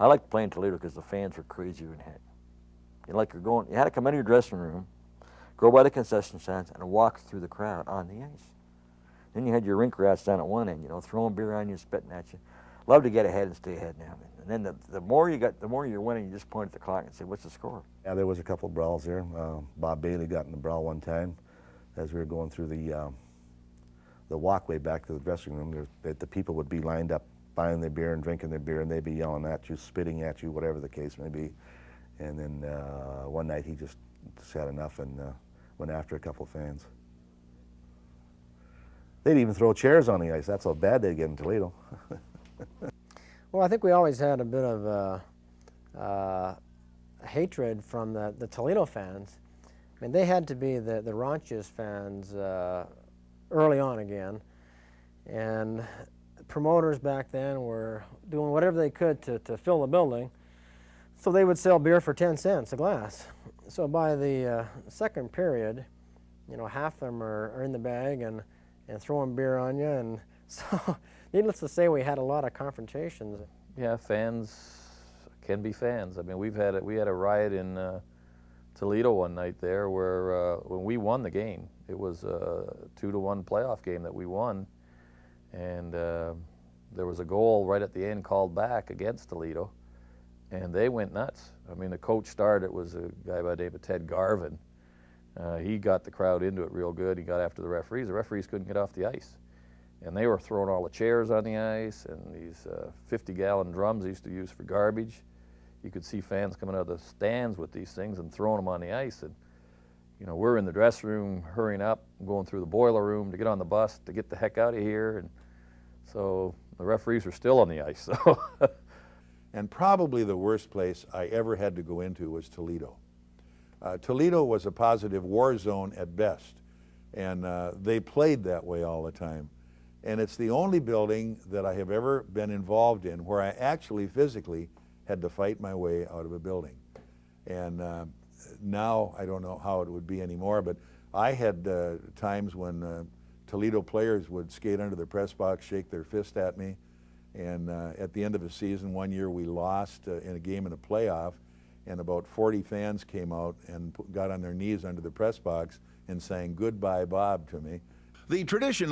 I liked playing Toledo because the fans were crazier than heck. You had to come into your dressing room, go by the concession stands, and walk through the crowd on the ice. Then you had your rink rats down at one end, throwing beer on you, spitting at you. Love to get ahead and stay ahead now. And then the more you're winning, you just point at the clock and say, what's the score? Yeah, there was a couple of brawls there. Bob Bailey got in a brawl one time as we were going through the walkway back to the dressing room. The people would be lined up buying their beer and drinking their beer, and they'd be yelling at you, spitting at you, whatever the case may be. And then one night he just had enough and went after a couple of fans. They'd even throw chairs on the ice. That's how bad they'd get in Toledo. Well, I think we always had a bit of hatred from the Toledo fans. I mean, they had to be the raunchiest fans early on again. And promoters back then were doing whatever they could to fill the building. So they would sell beer for 10 cents a glass. So by the second period, half of them are in the bag and throwing beer on you. And so needless to say, we had a lot of confrontations. Yeah, fans can be fans. I mean, we had a riot in Toledo one night there where when we won the game, it was a 2-1 playoff game that we won, and there was a goal right at the end called back against Toledo, and they went nuts. I mean, the coach started, it was a guy by the name of Ted Garvin. He got the crowd into it real good. He got after the referees. The referees couldn't get off the ice. And they were throwing all the chairs on the ice and these 50-gallon drums they used to use for garbage. You could see fans coming out of the stands with these things and throwing them on the ice. And, we're in the dressing room hurrying up, going through the boiler room to get on the bus to get the heck out of here. And so the referees were still on the ice. So. And probably the worst place I ever had to go into was Toledo. Toledo was a positive war zone at best, and they played that way all the time. And it's the only building that I have ever been involved in where I actually physically had to fight my way out of a building. And now I don't know how it would be anymore, but I had times when Toledo players would skate under the press box, shake their fist at me, and at the end of a season, one year we lost in a game in a playoff, and about 40 fans came out and got on their knees under the press box and sang "Goodbye, Bob" to me. The tradition